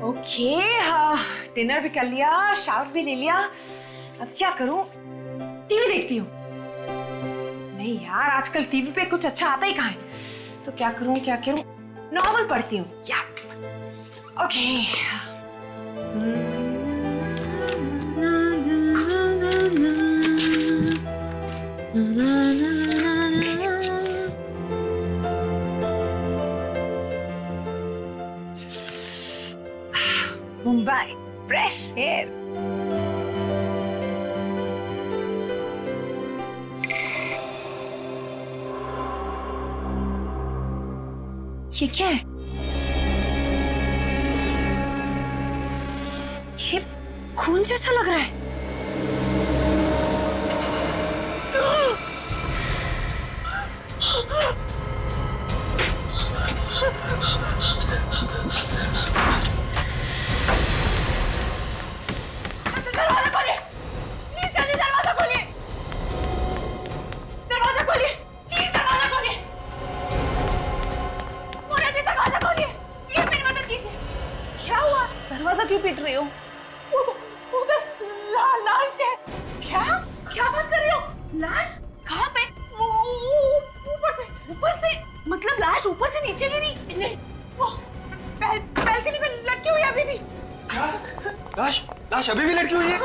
Okay, हाँ, dinner भी कर लिया, शावर भी ले लिया। अब क्या करूं? टीवी देखती हूँ। नहीं यार, आजकल टीवी पे कुछ अच्छा आता ही कहाँ है। तो क्या करूं? नॉवल पढ़ती हूँ। या ओके। Mumbai, fresh air. ये क्या है? ये खून जैसा लग रहा है। दरवाजा खोलिए, प्लीज जल्दी दरवाजा खोलिए। दरवाजा खोलिए, प्लीज दरवाजा खोलिए। मोना जी दरवाजा खोलिए, प्लीज मेरी मदद कीजिए। क्या हुआ? दरवाजा क्यों पीट रही हो? उधर लाश है। क्या बात कर रही हो? लाश कहाँ पे? ऊपर से मतलब लाश ऊपर से नीचे गिरी? नहीं, वो बैल्कनी में लटकी हुई अभी भी। लाश अभी भी लटकी हुई है?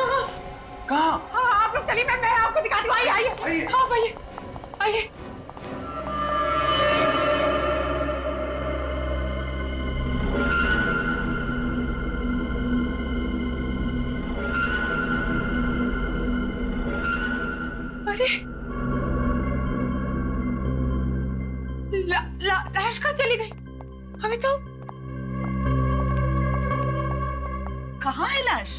कहाँ? हाँ, आप लोग चलिए, मैं आपको दिखाती हूँ। आइए। हाँ भैया, आइए। अरे लाश कहाँ चली गई? अभी तो कहाँ है लाश?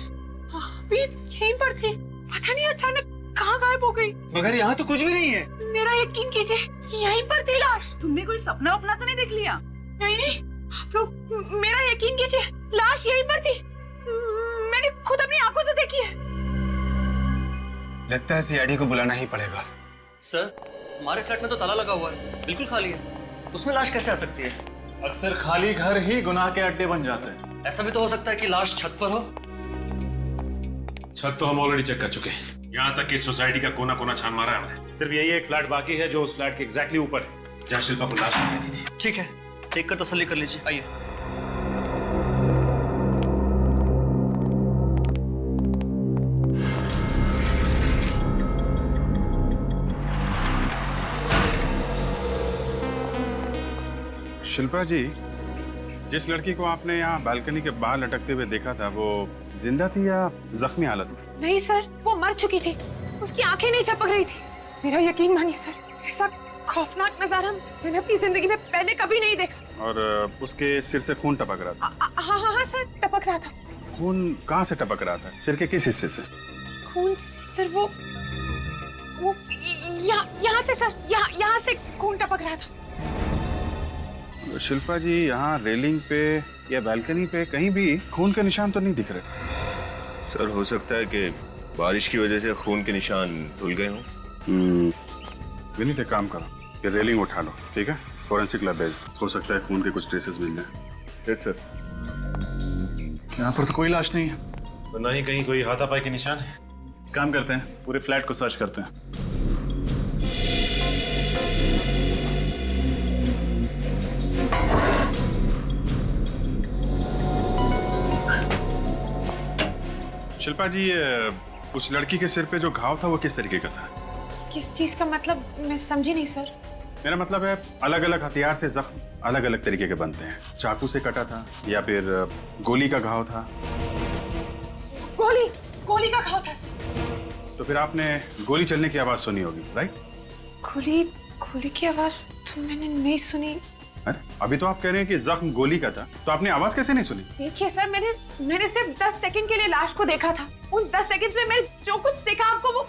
अभी यहीं पर थी, पता नहीं अचानक कहाँ गायब हो गई। मगर यहाँ तो कुछ भी नहीं है। मेरा यकीन कीजिए, यहीं पर थी लाश। तुमने कोई सपना वपना तो नहीं देख लिया? नहीं, आप लोग मेरा यकीन कीजिए, लाश यहीं पर थी। मैंने खुद अपनी आंखों से देखी है। लगता है सीआईडी को बुलाना ही पड़ेगा। सर, हमारे फ्लैट में तो ताला लगा हुआ है, बिल्कुल खाली है। उसमें लाश कैसे आ सकती है? अक्सर खाली घर ही गुनाह के अड्डे बन जाते हैं। ऐसा भी तो हो सकता है कि लाश छत पर हो। छत तो हम ऑलरेडी चेक कर चुके हैं। यहाँ तक कि सोसाइटी का कोना कोना छान मारा है हमने। सिर्फ यही एक फ्लैट बाकी है जो उस फ्लैट के एग्जैक्टली ऊपर है जहाँ शिल्पा को लाश दिखाई दी थी। ठीक है, देख कर तसल्ली कर लीजिए। आइए। शिल्पा जी, जिस लड़की को आपने यहाँ बालकनी के बाहर लटकते हुए देखा था, वो जिंदा थी या जख्मी हालत में? नहीं सर, वो मर चुकी थी। उसकी आंखें नहीं चपक रही थी। मेरा यकीन मानिए सर, ऐसा खौफनाक नजारा मैंने अपनी जिंदगी में पहले कभी नहीं देखा। और उसके सिर से खून टपक रहा था? हाँ सर, टपक रहा था। खून कहाँ से टपक रहा था? सिर के किस हिस्से से? खून सर, वो यहाँ से सर, यहाँ से खून टपक रहा था। शिल्पा जी, यहाँ रेलिंग पे या बालकनी पे कहीं भी खून के निशान तो नहीं दिख रहे। सर, हो सकता है कि बारिश की वजह से खून के निशान धुल गए हों। विनीत, एक काम करो, ये रेलिंग उठा लो, ठीक है? फोरेंसिक लैब भेज, हो सकता है खून के कुछ ट्रेसेस मिल जाए। Yes sir. यहाँ पर तो कोई लाश नहीं है, ना ही कहीं कोई हाथापाई के निशान है। काम करते हैं, पूरे फ्लैट को सर्च करते हैं। शिल्पा जी, उस लड़की के सिर पे जो घाव था वो किस तरीके का था? किस चीज का मतलब? मैं समझी नहीं सर। मेरा मतलब है, अलग अलग हथियार से जख्म अलग अलग तरीके के बनते हैं। चाकू से कटा था या फिर गोली का घाव था? गोली का घाव था सर। तो फिर आपने गोली चलने की आवाज सुनी होगी, राइट? गोली की आवाज तो मैंने नहीं सुनी। अरे, अभी तो आप कह रहे हैं कि जख्म गोली का था, तो आपने आवाज कैसे नहीं सुनी? देखिए सर, मैंने सिर्फ 10 सेकंड के लिए लाश को देखा था। उन 10 सेकंड में मैंने जो कुछ देखा आपको वो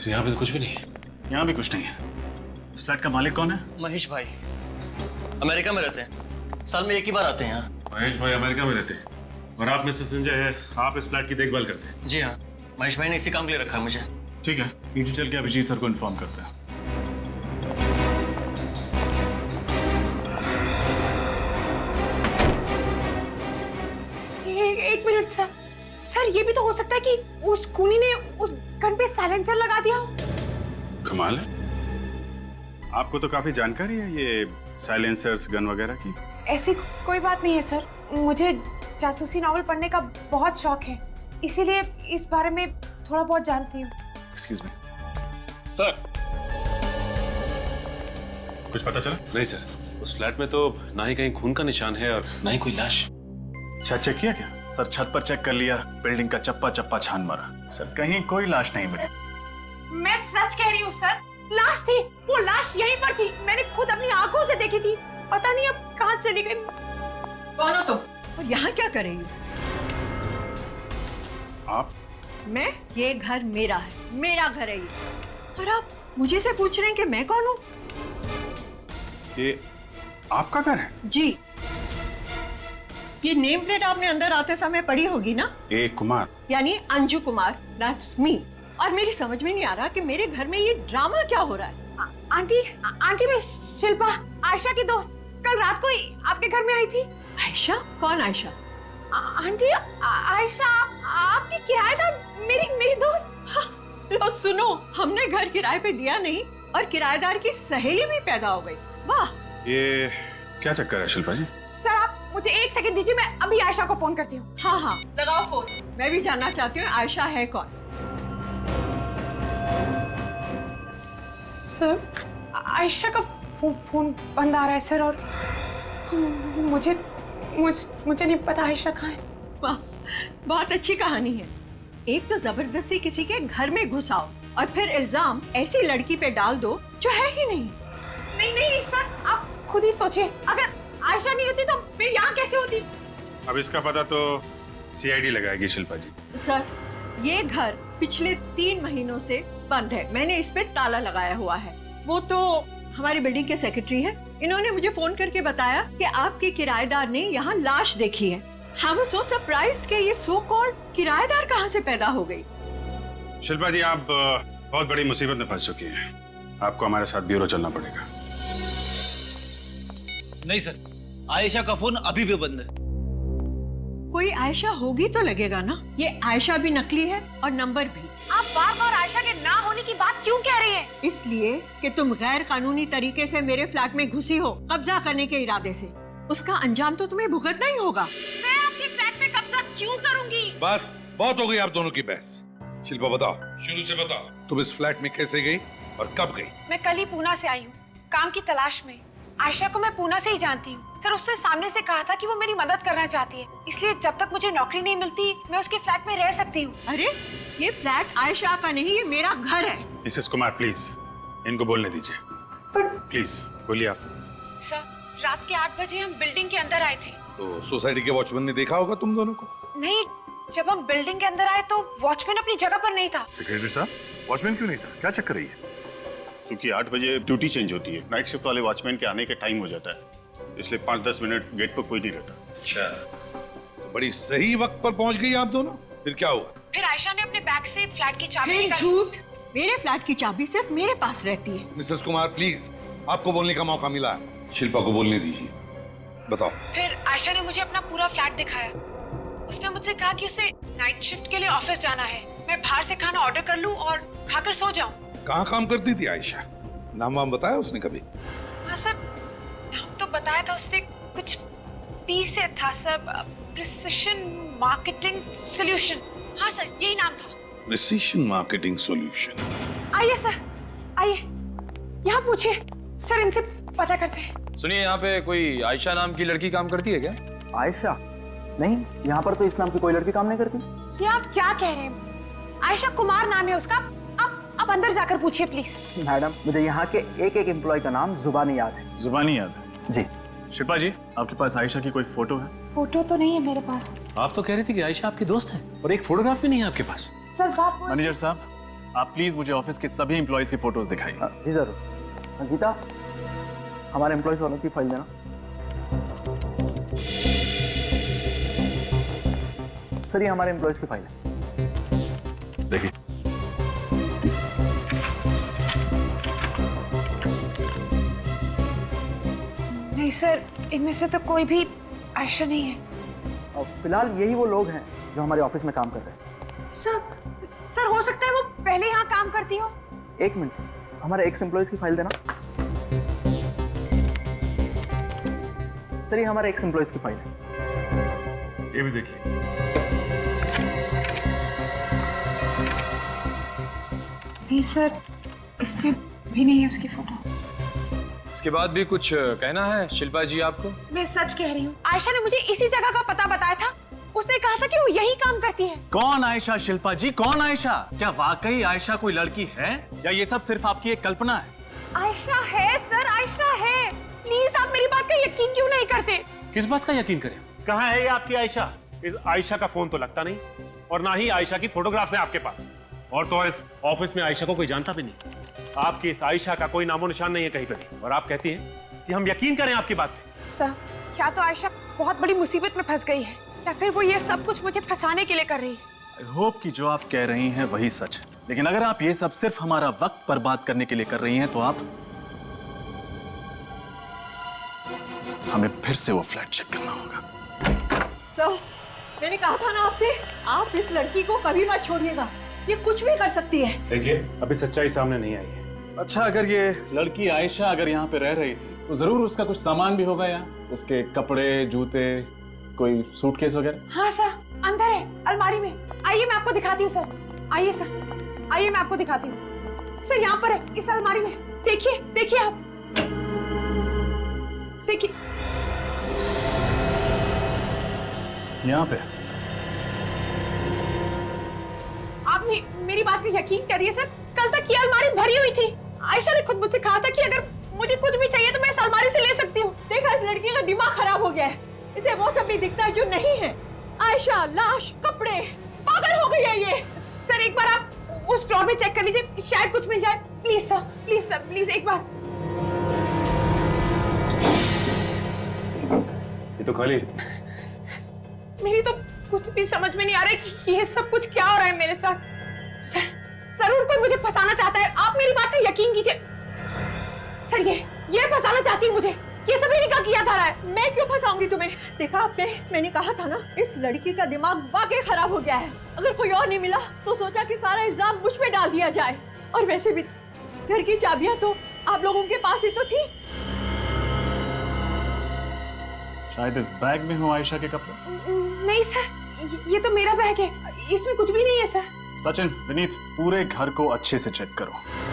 यहाँ पे तो कुछ भी नहीं है। यहाँ भी कुछ नहीं है। इस फ्लैट का मालिक कौन है? महेश भाई। अमेरिका में रहते हैं, साल में एक ही बार आते हैं यहाँ। महेश भाई अमेरिका में रहते हैं और आप मिस्टर संजय है, आप इस फ्लैट की देखभाल करते हैं। जी हाँ, महेश भाई ने इसी काम के लिए रखा है मुझे। ठीक है, नीचे चल के अभिजीत सर को इन्फॉर्म करते हैं। एक मिनट सर, सर ये भी तो हो सकता है कि उस खूनी ने उस गन पे साइलेंसर लगा दिया हो। कमाल है, आपको तो काफी जानकारी है ये साइलेंसर्स गन वगैरह की। ऐसी कोई बात नहीं है सर, मुझे जासूसी नॉवल पढ़ने का बहुत शौक है, इसीलिए इस बारे में थोड़ा बहुत जानती हूँ। एक्सक्यूज मी सर, कुछ पता चला? नहीं सर, उस फ्लैट में तो ना ही कहीं खून का निशान है और ना ही कोई लाश। अच्छा, चेक किया क्या? सर छत पर चेक कर लिया, बिल्डिंग का चप्पा चप्पा छान मारा, सर कहीं कोई लाश नहीं मिली। मैं सच कह रही हूँ सर, लाश थी, वो लाश यहीं पर थी, मैंने खुद अपनी आंखों से देखी थी, पता नहीं अब कहाँ चली गई। कौन हो तुम और यहाँ क्या कर रही हो? आप? मैं? ये घर मेरा है, मेरा घर है ये, और आप मुझे से पूछ रहे हैं कि मैं कौन हूँ? ये आपका घर है? जी। ये नेम प्लेट आपने अंदर आते समय पढ़ी होगी ना? ए कुमार, यानी अंजू कुमार, दैट्स मी। और मेरी समझ में नहीं आ रहा कि मेरे घर में ये ड्रामा क्या हो रहा है। आंटी मैं शिल्पा, आयशा की दोस्त, कल रात को ही आपके घर में आई थी। आयशा? कौन आयशा? आंटी आयशा आपकी किराएदार, मेरी दोस्त। हाँ, लो सुनो, हमने घर किराए पे दिया नहीं और किराएदार की सहेली भी पैदा हो गई। वाह, ये क्या चक्कर है शिल्पा जी? सर आप मुझे 1 सेकंड दीजिए, मैं अभी आयशा को फोन करती हूँ। हाँ हाँ लगाओ फोन, मैं भी जानना चाहती हूँ आयशा है कौन। सर आयशा का फोन बंद आ रहा है सर, और मुझे नहीं पता आयशा कहाँ है। वाह, बहुत अच्छी कहानी है। एक तो जबरदस्ती किसी के घर में घुसाओ और फिर इल्जाम ऐसी लड़की पे डाल दो जो है ही नहीं। नहीं सर, आप खुद ही सोचिए, अगर आयशा नहीं होती तो मैं यहाँ कैसे होती? अब इसका पता तो सीआईडी लगाएगी शिल्पा जी। सर ये घर पिछले 3 महीनों से बंद है, मैंने इस पे ताला लगाया हुआ है। वो तो हमारी बिल्डिंग के सेक्रेटरी है, इन्होंने मुझे फोन करके बताया कि आपके किराएदार ने यहाँ लाश देखी है। I was so surprised कि ये सो कॉल्ड किराएदार कहाँ से पैदा हो गई। शिल्पा जी, आप बहुत बड़ी मुसीबत में फंस चुकी हैं, आपको हमारे साथ ब्यूरो चलना पड़ेगा। नहीं सर, आयशा का फोन अभी भी बंद है। कोई आयशा होगी तो लगेगा ना, ये आयशा भी नकली है और नंबर भी। आप बार-बार आयशा के ना होने की बात क्यों कह रही हैं? इसलिए कि तुम गैर कानूनी तरीके से मेरे फ्लैट में घुसी हो, कब्जा करने के इरादे से। उसका अंजाम तो तुम्हें भुगतना ही होगा। मैं आपके फ्लैट में कब्जा क्यों करूंगी? बस बहुत हो गई आप दोनों की बहस। शिल्पा बताओ, शुरू से बताओ, तुम इस फ्लैट में कैसे गई और कब गई? मैं कल ही पूना से आई हूँ, काम की तलाश में। आयशा को मैं पूना से ही जानती हूँ सर, उससे सामने से कहा था कि वो मेरी मदद करना चाहती है, इसलिए जब तक मुझे नौकरी नहीं मिलती मैं उसके फ्लैट में रह सकती हूँ। अरे ये फ्लैट आयशा का नहीं, ये मेरा घर है। मिसेस कुमार प्लीज इनको बोलने दीजिए। प्लीज बोलिए आप। सर रात के 8 बजे हम बिल्डिंग के अंदर आए थे। तो सोसाइटी के वॉचमैन ने देखा होगा तुम दोनों को? नहीं, जब हम बिल्डिंग के अंदर आए तो वॉचमैन अपनी जगह पर नहीं था। सेक्रेटरी साहब, वॉचमैन क्यों नहीं था? क्या चक्कर है ये? क्योंकि 8 बजे ड्यूटी चेंज होती है, नाइट शिफ्ट वाले वॉचमैन के आने के टाइम हो जाता है, इसलिए 5-10 मिनट गेट पर कोई नहीं रहता। अच्छा, तो बड़ी सही वक्त पर पहुंच गई आप दोनों। फिर क्या हुआ? फिर आयशा ने अपने बैग से फ्लैट की चाबी फिर निकाली। झूठ, मेरे फ्लैट की चाबी सिर्फ मेरे पास रहती है। मिसेस कुमार प्लीज, आपको बोलने का मौका मिला है, शिल्पा को बोलने दीजिए। बताओ। फिर आयशा ने मुझे अपना पूरा फ्लैट दिखाया। उसने मुझसे कहा कि उसे नाइट शिफ्ट के लिए ऑफिस जाना है, मैं बाहर से खाना ऑर्डर कर लूं और खाकर सो जाऊं। कहाँ काम करती थी आयशा? नाम वाम बताया उसने कभी? हाँ सर, नाम तो बताया था उसने, कुछ पी से था सर, प्रिसिशन मार्केटिंग सॉल्यूशन। हाँ सर, यही नाम था। Precision marketing solution. आइए सर, आइए, यहाँ पूछिए सर, इनसे पता करते हैं। सुनिए, यहाँ पे कोई आयशा नाम की लड़की काम करती है क्या? आयशा? नहीं, यहाँ पर तो इस नाम की कोई लड़की काम नहीं करती। ये आप क्या कह रहे हैं? आयशा कुमार नाम है उसका। आप अंदर जाकर पूछिए प्लीज। मैडम, मुझे यहाँ के एक एम्प्लॉय का नाम जुबानी याद है। जुबानी याद है? जी। शिल्पा जी, आपके पास आयशा की कोई फोटो है? फोटो तो नहीं है मेरे पास। आप तो कह रही थी कि आयशा आपकी दोस्त है और एक फोटोग्राफ भी नहीं है आपके पास। सर बात मैनेजर साहब, आप प्लीज मुझे ऑफिस के सभी एम्प्लॉयज की फोटोज दिखाइए। जी जरूर। गीता, हमारे एम्प्लॉयज वालों की फाइल देना। सर ये हमारे एम्प्लॉयज की फाइल है। देखिए, नहीं सर, इनमें से तो कोई भी आयशा नहीं है। और फिलहाल यही वो लोग हैं जो हमारे ऑफिस में काम कर रहे हैं। सर हो सकता है वो पहले यहाँ काम करती हो। एक मिनट सर, हमारे एक्स एम्प्लॉयज की फाइल देना। सर ये हमारे एक्स एम्प्लॉयज की फाइल है। ये भी देखिए। नहीं सर, इसमें भी नहीं है उसकी फोटो। इसके बाद भी कुछ कहना है शिल्पा जी आपको? मैं सच कह रही हूँ, आयशा ने मुझे इसी जगह का पता बताया था। उसने कहा था कि वो यही काम करती है। कौन आयशा शिल्पा जी, कौन आयशा? क्या वाकई आयशा कोई लड़की है या ये सब सिर्फ आपकी एक कल्पना है? आयशा है सर, आयशा है। प्लीज आप मेरी बात का यकीन क्यों नहीं करते? किस बात का यकीन करें? कहाँ है ये आपकी आयशा? इस आयशा का फोन तो लगता नहीं, और ना ही आयशा की फोटोग्राफ्स है आपके पास। और तो और इस ऑफिस में आयशा को कोई जानता भी नहीं। आपकी इस आयशा का कोई नामो निशान नहीं है कहीं पे भी, और आप कहती हैं कि हम यकीन करें आपकी बात पे। सर, या तो आयशा बहुत बड़ी मुसीबत में फंस गई है, या फिर वो ये सब कुछ मुझे फंसाने के लिए कर रही है। आई होप कि जो आप कह रही हैं वही सच है, लेकिन अगर आप ये सब सिर्फ हमारा वक्त बर्बाद करने के लिए कर रही हैं तो आप हमें फिर से वो फ्लैट चेक करना होगा। सर, मैंने कहा था ना आपसे, आप इस लड़की को कभी मत छोड़िएगा। ये कुछ भी कर सकती है। देखिए, अभी सच्चाई सामने नहीं आई है। अच्छा, अगर ये लड़की आयशा अगर यहाँ पे रह रही थी तो जरूर उसका कुछ सामान भी होगा यहाँ, उसके कपड़े, जूते, कोई सूटकेस वगैरह। हाँ सर, अंदर है, अलमारी में। आइए मैं आपको दिखाती हूँ सर। आइए सर, आइए मैं आपको दिखाती हूँ। सर यहाँ पर है, इस अलमारी में। देखिए, देखिए आप, देखिए यहाँ पे। आप मेरी बात का यकीन करिए सर, कल तक ये अलमारी भरी हुई थी। आयशा ने खुद मुझसे कहा था कि अगर मुझे कुछ भी चाहिए तो मैं इस अलमारी से ले सकती हूँ। देखा, इस लड़की का दिमाग खराब हो गया है। इसे वो सब भी दिखता है जो नहीं है। आयशा, लाश, कपड़े, पागल हो गई है ये। सर एक बार आप उस ड्रॉर में चेक कर लीजिए, शायद कुछ मिल जाए। Please sir, please sir, please एक बार। ये तो खाली। मेरी तो कुछ भी समझ में नहीं आ रहा है कि ये सब कुछ क्या हो रहा है मेरे साथ। सर, जरूर कोई मुझे फंसाना चाहता है। आप मेरी बात का यकीन कीजिए सर, ये फंसाना चाहती है मुझे। ये सभी निकाह किया था रहा है। मैं क्यों फंसाऊंगी तुम्हें? देखा आपने, मैंने कहा था ना, इस लड़की का दिमाग वाकई खराब हो गया है। अगर कोई और नहीं मिला तो सोचा कि सारा इल्जाम मुझ पे डाल दिया जाए। और वैसे भी घर की चाबियां तो आप लोगों के पास ही तो थी। शायद इस बैग में हो आयशा के कपड़े। नहीं सर, ये तो मेरा बैग है, इसमें कुछ भी नहीं है सर। सचिन, विनीत, पूरे घर को अच्छे से चेक करो।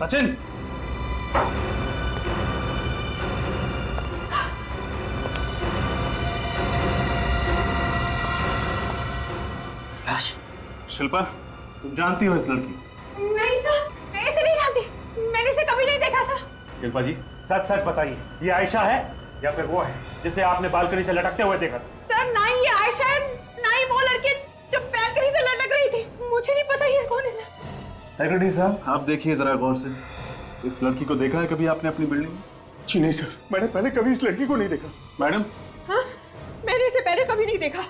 सचिन, लाश? शिल्पा, तुम जानती हो इस लड़की? नहीं सर, मैं इसे नहीं जानती। मैंने इसे कभी नहीं देखा सर। शिल्पा जी, सच सच बताइए, ये आयशा है या फिर वो है जिसे आपने बालकनी से लटकते हुए देखा था? सर, ना ही ये आयशा है, ना ही वो लड़की जो बैल्कनी से लटक रही थी। मुझे नहीं पता ये कौन है सर। सेक्रेटरी साहब, आप देखिए जरा गौर से, इस लड़की को देखा है कभी आपने अपनी बिल्डिंग में? जी नहीं सर, मैंने पहले कभी इस लड़की को नहीं देखा। मैडम? हाँ, मैंने इसे पहले कभी नहीं देखा।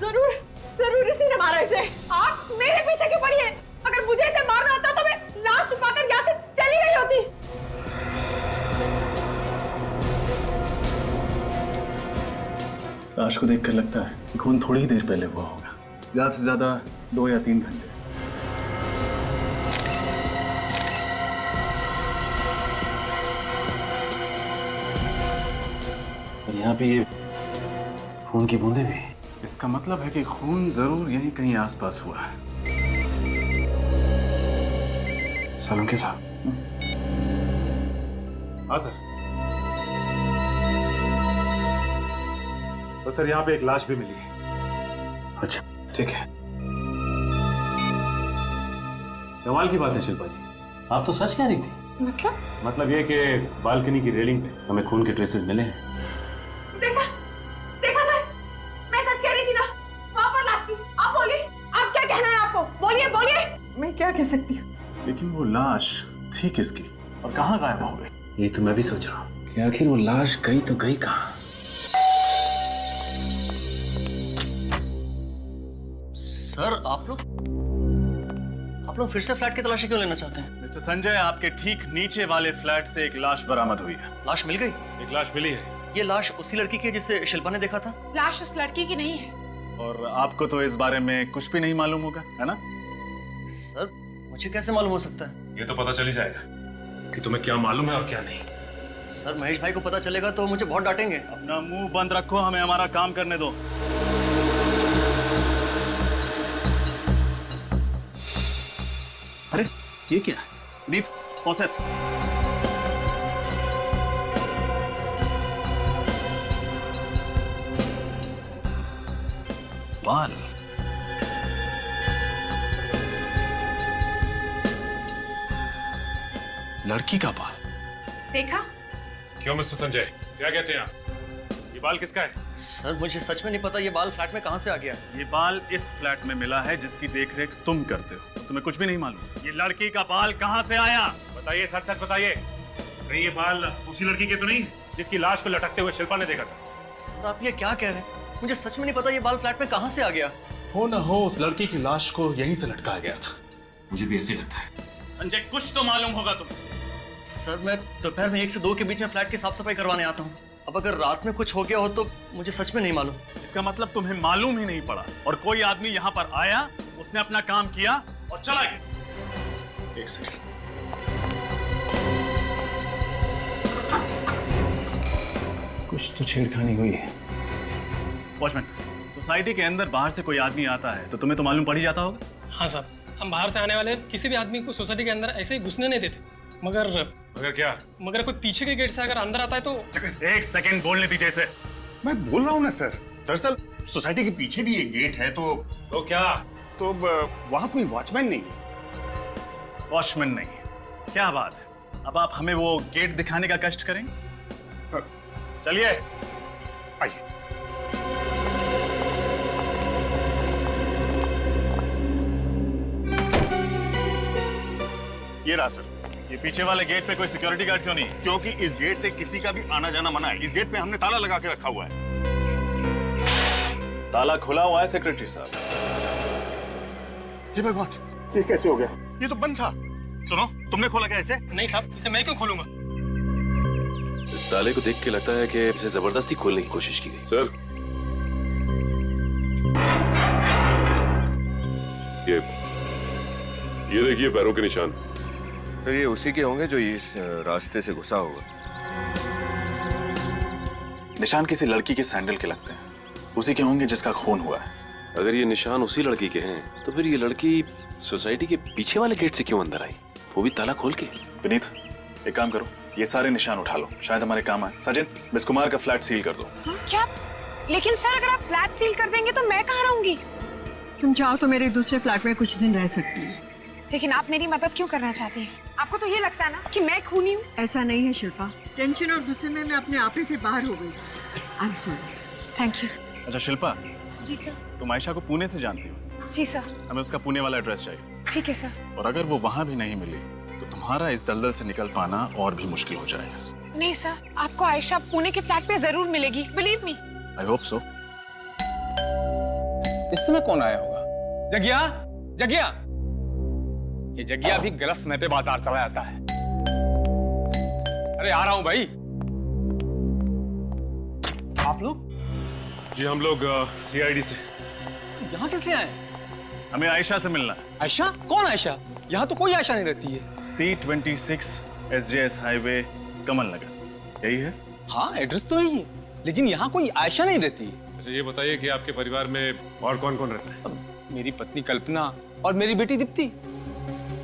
जरूर जरूर इसी ने मारा इसे। आप मेरे पीछे क्यों पड़ी है? अगर मुझे इसे मारना होता तो मैं लाश छुपाकर यहाँ से चली गई होती। लाश को देखकर लगता है खून थोड़ी ही देर पहले हुआ होगा, ज्यादा से ज्यादा 2 या 3 घंटे। और यहाँ पे ये खून की बूंदें भी। इसका मतलब है कि खून जरूर यहीं कहीं आसपास हुआ है। सोलंकी साहब। हाँ सर। तो सर यहाँ पे एक लाश भी मिली है। अच्छा, ठीक है। कमाल की बात है शिल्पा जी, आप तो सच कह रही थी। मतलब ये कि बालकनी की रेलिंग पे हमें खून के ट्रेसेस मिले हैं। देखा देखा सर, मैं सच कह रही थी ना, वहां पर लाश थी। आप बोलिए, आप क्या कहना है आपको, बोलिए बोलिए। मैं क्या कह सकती हूँ? लेकिन वो लाश थी किसकी और कहाँ गायब हो गई? ये तो मैं भी सोच रहा हूँ कि आखिर वो लाश गई तो गई कहाँ। सर आप लोग फिर से फ्लैट की तलाशी क्यों लेना चाहते हैं? मिस्टर संजय, आपके ठीक नीचे वाले फ्लैट से एक लाश बरामद हुई है। लाश मिल गई? एक लाश मिली है। ये लाश उसी लड़की की है जिसे शिल्पा ने देखा था? लाश उस लड़की की नहीं है। और आपको तो इस बारे में कुछ भी नहीं मालूम होगा, है ना? सर मुझे कैसे मालूम हो सकता है? ये तो पता चल ही जाएगा कि तुम्हें क्या मालूम है और क्या नहीं। सर महेश भाई को पता चलेगा तो मुझे बहुत डांटेंगे। अपना मुंह बंद रखो, हमें हमारा काम करने दो। अरे ये क्या है? नीत, फॉसेप्स। बाल। लड़की का बाल। देखा? क्यों मिस्टर संजय, क्या कहते हैं आप? ये बाल किसका है? सर मुझे सच में नहीं पता ये बाल फ्लैट में कहाँ से आ गया। ये बाल इस फ्लैट में मिला है जिसकी देखरेख तुम करते हो। तुम्हें कुछ भी नहीं मालूम। ये लड़की का बाल कहाँ से आया? बताइए, सच सच बताइए। नहीं ये बाल उसी लड़की के तो नहीं जिसकी लाश को लटकते हुए शिल्पा ने देखा था? सर आप ये क्या कह रहे हैं? मुझे सच में नहीं पता ये बाल फ्लैट में कहाँ से आ गया। हो न हो उस लड़की की लाश को यहीं से लटकाया गया था। मुझे भी ऐसे लगता है। संजय कुछ तो मालूम होगा तुम्हें। सर मैं दोपहर में 1 से 2 के बीच में फ्लैट की साफ सफाई करवाने आता हूँ। अब अगर रात में कुछ हो गया हो तो मुझे सच में नहीं मालूम। इसका मतलब तुम्हें मालूम ही नहीं पड़ा और कोई आदमी यहाँ पर आया, उसने अपना काम किया और चला गया। एक सेकंड। कुछ तो छेड़खानी हुई है। वॉचमैन, सोसाइटी के अंदर बाहर से कोई आदमी आता है तो तुम्हें तो मालूम पड़ ही जाता होगा। हाँ साहब, हम बाहर से आने वाले किसी भी आदमी को सोसाइटी के अंदर ऐसे ही घुसने नहीं देते। मगर क्या? मगर कोई पीछे के गेट से अगर अंदर आता है तो। एक सेकंड बोलने दीजिए इसे। मैं बोल रहा हूँ ना सर, दरअसल सोसाइटी के पीछे भी एक गेट है तो क्या? तो वहाँ कोई वॉचमैन नहीं है। वॉचमैन नहीं? क्या बात है। अब आप हमें वो गेट दिखाने का कष्ट करेंगे? चलिए आइए। ये रहा सर। ये पीछे वाले गेट पे कोई सिक्योरिटी गार्ड क्यों नहीं है? क्योंकि इस गेट से किसी का भी आना जाना मना है। इस गेट पे हमने ताला लगा के रखा हुआ है। ताला खुला हुआ है सेक्रेटरी साहब। हे भगवान, ये कैसे हो गया? ये तो बंद था। सुनो, तुमने खोला क्या इसे? नहीं साहब, इसे मैं क्यों खोलूंगा? इस ताले को देख के लगता है कि इसे जबरदस्ती खोलने की कोशिश की गई। सर, ये देखिए पैरों के निशान। सर ये उसी के होंगे जो इस रास्ते से घुसा होगा। निशान किसी लड़की के सैंडल के लगते हैं, उसी के होंगे जिसका खून हुआ है। अगर ये निशान उसी लड़की के हैं तो फिर ये लड़की सोसाइटी के पीछे वाले गेट से क्यों अंदर आई, वो भी ताला खोल के? विनीत, एक काम करो, ये सारे निशान उठा लो, शायद हमारे काम आए। सचिन, मिस कुमार का फ्लैट सील कर दो। क्या? लेकिन सर अगर आप फ्लैट सील कर देंगे तो मैं कहाँ रहूंगी? तुम चाहो तो मेरे दूसरे फ्लैट में कुछ दिन रह सकती हो। लेकिन आप मेरी मदद क्यों करना चाहती हैं? आपको तो ये लगता है ना कि मैं खूनी हूँ? ऐसा नहीं है शिल्पा, टेंशन और गुस्से में मैं अपने आपे से बाहर हो गई। I am sorry. Thank you. अच्छा शिल्पा, जी सर। तुम आयशा को पुणे से जानती हो? जी सर। हमें उसका पुणे वाला एड्रेस चाहिए। ठीक है सर। और अगर वो वहां भी नहीं मिली तो तुम्हारा इस दलदल से निकल पाना और भी मुश्किल हो जाएगा। नहीं सर, आपको आयशा पुणे के फ्लैट पे जरूर मिलेगी, believe me. I hope so. इस समय कौन आया होगा? जगिया, जगिया। ये जगिया भी गलत समय पे बाजार चला जाता है। अरे आ रहा हूं भाई। आप लोग? जी हम लोग सीआईडी से। यहाँ किस लिए आए? हमें आयशा से मिलना है। आयशा? कौन आयशा? यहाँ तो कोई आयशा नहीं रहती है। C26 SJS हाईवे, कमल नगर, यही है? हाँ एड्रेस तो यही है, लेकिन यहाँ कोई आयशा नहीं रहती है। अच्छा ये बताइए कि आपके परिवार में और कौन कौन रहता है? मेरी पत्नी कल्पना और मेरी बेटी दीप्ति।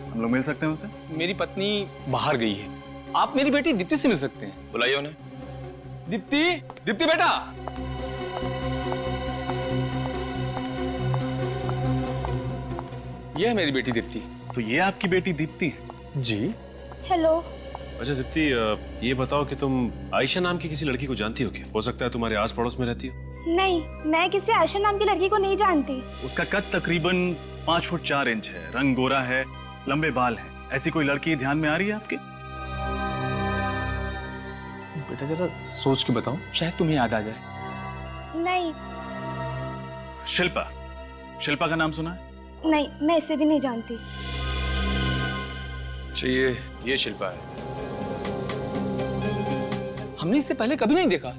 हम लोग मिल सकते हैं उनसे? मेरी पत्नी बाहर गई है, आप मेरी बेटी दीप्ति से मिल सकते हैं। बुलाइए उन्हें। दीप्ति, दीप्ति बेटा। यह है मेरी बेटी दीप्ति। तो ये आपकी बेटी दीप्ति है? जी। हेलो। अच्छा दीप्ति, ये बताओ कि तुम आयशा नाम की किसी लड़की को जानती हो क्या? हो सकता है तुम्हारे आस पड़ोस में रहती हो। नहीं, मैं किसी आयशा नाम की लड़की को नहीं जानती। उसका कद तकरीबन 5 फुट 4 इंच है, रंग गोरा है, लंबे बाल है। ऐसी कोई लड़की ध्यान में आ रही है आपके? बेटा जरा सोच के बताओ, शायद तुम्हें याद आ जाए। नहीं। शिल्पा, शिल्पा का नाम सुना है? नहीं, मैं इसे भी नहीं जानती। अच्छा ये शिल्पा है। हमने इससे पहले कभी नहीं देखा।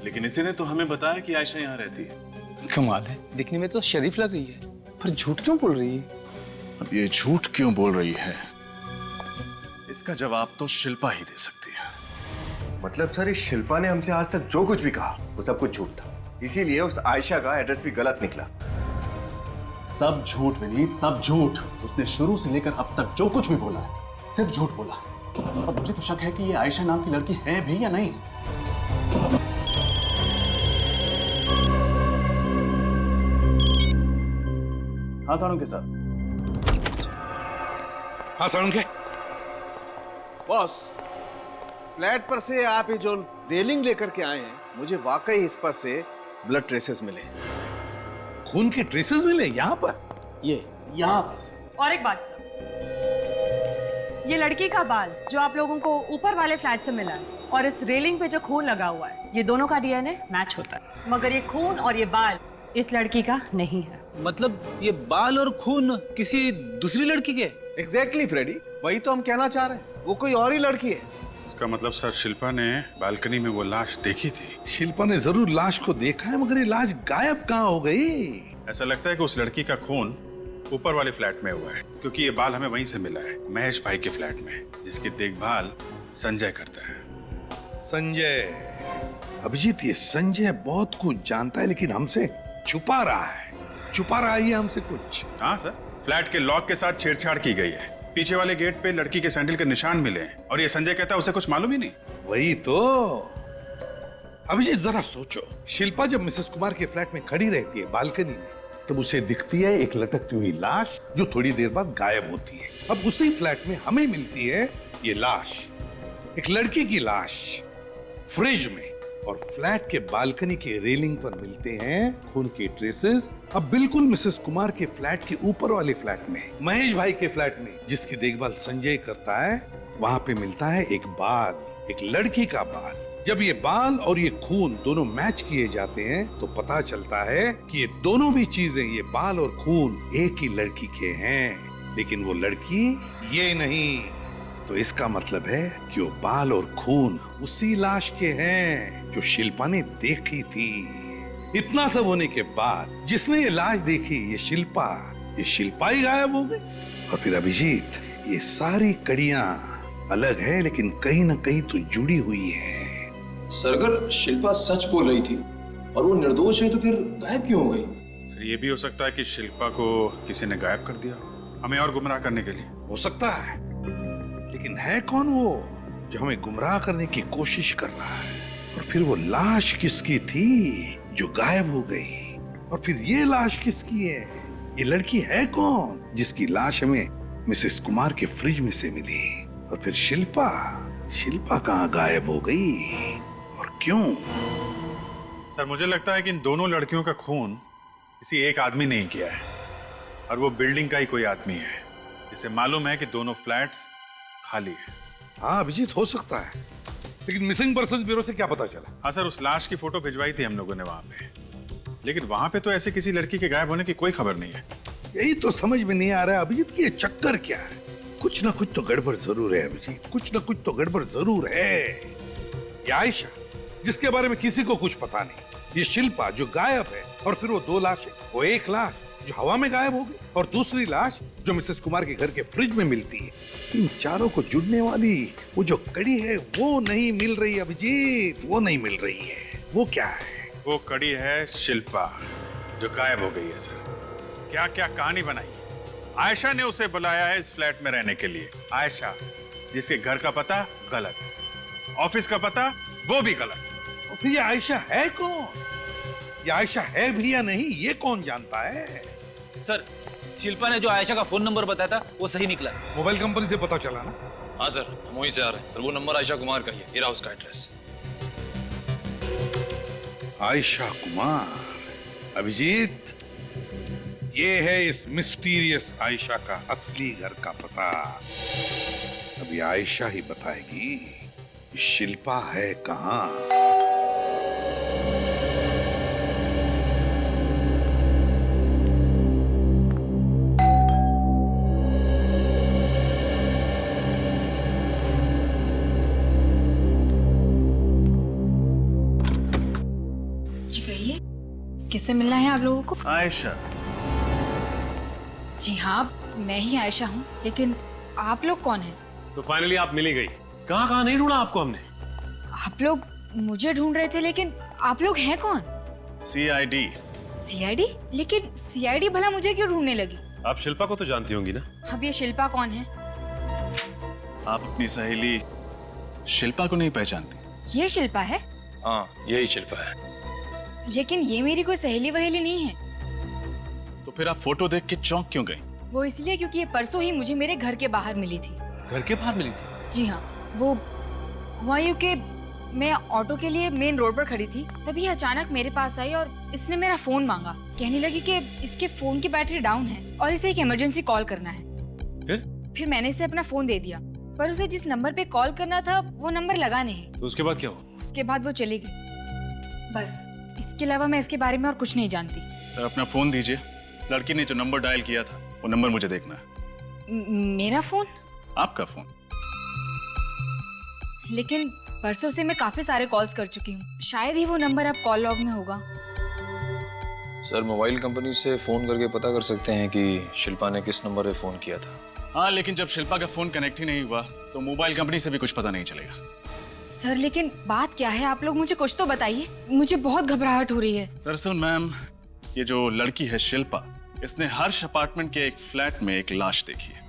लेकिन इसी ने तो हमें बताया कि आयशा यहाँ रहती है। कमाल है, दिखने में तो शरीफ लग रही है, पर झूठ क्यों बोल रही है? अब ये झूठ क्यों बोल रही है, इसका जवाब तो शिल्पा ही दे सकती है। मतलब सर, इस शिल्पा ने हमसे आज तक जो कुछ भी कहा वो सब कुछ झूठ था, इसीलिए उस आयशा का एड्रेस भी गलत निकला। सब झूठ विनीत, सब झूठ। उसने शुरू से लेकर अब तक जो कुछ भी बोला है सिर्फ झूठ बोला। और मुझे तो शक है कि ये आयशा नाम की लड़की है भी या नहीं। हाँ साळुंखे साहब। हाँ साळुंखे। बॉस, फ्लैट पर से आप ये जो रेलिंग लेकर के आए हैं, मुझे वाकई इस पर से ब्लड ट्रेसेस मिले। खून के ट्रेसेस मिले यहाँ पर? ये यहाँ पर। और एक बात सर, ये लड़की का बाल जो आप लोगों को ऊपर वाले फ्लैट से मिला है और इस रेलिंग पे जो खून लगा हुआ है, ये दोनों का डीएनए मैच होता है, मगर ये खून और ये बाल इस लड़की का नहीं है। मतलब ये बाल और खून किसी दूसरी लड़की के? एग्जैक्टली फ्रेडी, वही तो हम कहना चाह रहे हैं, वो कोई और ही लड़की है। इसका मतलब सर शिल्पा ने बालकनी में वो लाश देखी थी। शिल्पा ने जरूर लाश को देखा है, मगर ये लाश गायब कहाँ हो गई? ऐसा लगता है कि उस लड़की का खून ऊपर वाले फ्लैट में हुआ है, क्योंकि ये बाल हमें वहीं से मिला है, महेश भाई के फ्लैट में, जिसकी देखभाल संजय करता है। संजय? अभिजीत, ये संजय बहुत कुछ जानता है, लेकिन हमसे छुपा रहा है ये हमसे कुछ। हाँ सर, फ्लैट के लॉक के साथ छेड़छाड़ की गई है, पीछे वाले गेट पे लड़की के सैंडल के निशान मिले हैं, और ये संजय कहता है उसे कुछ मालूम ही नहीं। वही तो। अभिजीत जरा सोचो, शिल्पा जब मिसेस कुमार के फ्लैट में खड़ी रहती है बालकनी में, तब उसे दिखती है एक लटकती हुई लाश जो थोड़ी देर बाद गायब होती है। अब उसी फ्लैट में हमें मिलती है ये लाश, एक लड़की की लाश, फ्रिज में, और फ्लैट के बालकनी के रेलिंग पर मिलते हैं खून के ट्रेसेस। अब बिल्कुल मिसेस कुमार के फ्लैट के ऊपर वाले फ्लैट में, महेश भाई के फ्लैट में, जिसकी देखभाल संजय करता है, वहां पे मिलता है एक बाल, एक लड़की का बाल। जब ये बाल और ये खून दोनों मैच किए जाते हैं तो पता चलता है कि ये दोनों भी चीजें, ये बाल और खून, एक ही लड़की के हैं, लेकिन वो लड़की ये नहीं। तो इसका मतलब है कि वो बाल और खून उसी लाश के हैं जो शिल्पा ने देखी थी। इतना सब होने के बाद जिसने ये लाश देखी, ये शिल्पा ही गायब हो गई। और फिर अभिजीत, ये सारी कड़ियां अलग है लेकिन कहीं ना कहीं तो जुड़ी हुई है। सर, अगर शिल्पा सच बोल रही थी और वो निर्दोष है तो फिर गायब क्यों हो गई? सर, ये भी हो सकता है कि शिल्पा को किसी ने गायब कर दिया, हमें और गुमराह करने के लिए। हो सकता है, लेकिन है कौन वो जो हमें गुमराह करने की कोशिश कर रहा है? और फिर वो लाश किसकी थी जो गायब हो गई? और फिर ये लाश किसकी है? ये लड़की है कौन जिसकी लाश हमें मिसेस कुमार के फ्रिज में से मिली? और फिर शिल्पा कहाँ गायब हो गई और क्यों? सर, मुझे लगता है कि इन दोनों लड़कियों का खून किसी एक आदमी ने ही किया है, और वो बिल्डिंग का ही कोई आदमी है जिसे मालूम है कि दोनों फ्लैट्स खाली है। हाँ अभिजीत, हो सकता है, लेकिन मिसिंग पर्सन ब्यूरो से क्या पता चला? हाँ सर, उस लाश की फोटो भिजवाई थी हम लोगों ने वहां पे, लेकिन वहां पे तो ऐसे किसी लड़की के गायब होने की कोई खबर नहीं है। यही तो समझ में नहीं आ रहा है अभिजीत कि ये चक्कर क्या है। कुछ ना कुछ तो गड़बड़ जरूर है अभिजीत, कुछ ना कुछ तो गड़बड़ जरूर है। ये आयशा, जिसके बारे में किसी को कुछ पता नहीं, ये शिल्पा जो गायब है, और फिर वो दो लाशें, वो एक लाश जो हवा में गायब हो गई और दूसरी लाश जो मिसेस कुमार के घर के फ्रिज में मिलती है। इन चारों को जुड़ने वाली वो जो कड़ी है वो नहीं मिल रही अभिजीत, वो नहीं मिल रही है। वो क्या है? वो कड़ी है शिल्पा जो गायब हो गई है। सर, क्या क्या कहानी बनाई है। आयशा ने उसे बुलाया है इस फ्लैट में रहने के लिए। आयशा, जिसके घर का पता गलत, ऑफिस का पता वो भी गलत। और फिर ये आयशा है कौन? ये आयशा है भी या नहीं, ये कौन जानता है? सर, शिल्पा ने जो आयशा का फोन नंबर बताया था वो सही निकला। मोबाइल कंपनी से पता चला ना? हाँ सर, हम वहीं से आ रहे हैं सर। वो नंबर आयशा कुमार का ही है, ये रहा उसका एड्रेस। आयशा कुमार, अभिजीत, ये है इस मिस्टीरियस आयशा का असली घर का पता। अभी आयशा ही बताएगी कि शिल्पा है कहां। किससे मिलना है आप लोगों को? आयशा। जी हाँ, मैं ही आयशा हूँ, लेकिन आप लोग कौन हैं? तो फाइनली आप मिल ही गई। कहाँ कहाँ नहीं ढूंढा आपको हमने। आप लोग मुझे ढूंढ रहे थे, लेकिन आप लोग हैं कौन? CID। CID? लेकिन CID भला मुझे क्यों ढूंढने लगी? आप शिल्पा को तो जानती होंगी ना? अब ये शिल्पा कौन है? आप अपनी सहेली शिल्पा को नहीं पहचानती? ये शिल्पा है? हाँ, यही शिल्पा है। लेकिन ये मेरी कोई सहेली वहेली नहीं है। तो फिर आप फोटो देख के चौंक क्यों गई? वो इसलिए क्योंकि ये परसों ही मुझे मेरे घर के बाहर मिली थी। घर के बाहर मिली थी? जी हाँ, वो हुआ यूं कि मैं ऑटो के लिए मेन रोड पर खड़ी थी, तभी अचानक मेरे पास आई और इसने मेरा फोन मांगा। कहने लगी कि इसके फोन की बैटरी डाउन है और इसे एक इमरजेंसी कॉल करना है। फिर मैंने इसे अपना फोन दे दिया, पर उसे जिस नंबर पे कॉल करना था वो नंबर लगा नहीं। तो उसके बाद क्या हुआ? उसके बाद वो चली गई। बस इसके अलावा मैं इसके बारे में और कुछ नहीं जानती। सर अपना फोन दीजिए। इस लड़की ने जो नंबर डायल किया था वो नंबर मुझे देखना है। मेरा फोन? आपका फोन। लेकिन परसों से मैं काफी सारे कॉल्स कर चुकी हूँ, शायद ही वो नंबर अब कॉल लॉग में होगा। सर मोबाइल कंपनी से फोन करके पता कर सकते हैं कि शिल्पा ने किस नंबर पे फोन किया था। हाँ, लेकिन जब शिल्पा का फोन कनेक्ट ही नहीं हुआ तो मोबाइल कंपनी से भी कुछ पता नहीं चलेगा। सर लेकिन बात क्या है, आप लोग मुझे कुछ तो बताइए, मुझे बहुत घबराहट हो रही है। दरअसल मैम, ये जो लड़की है शिल्पा, इसने हर्ष अपार्टमेंट के एक फ्लैट में एक लाश देखी है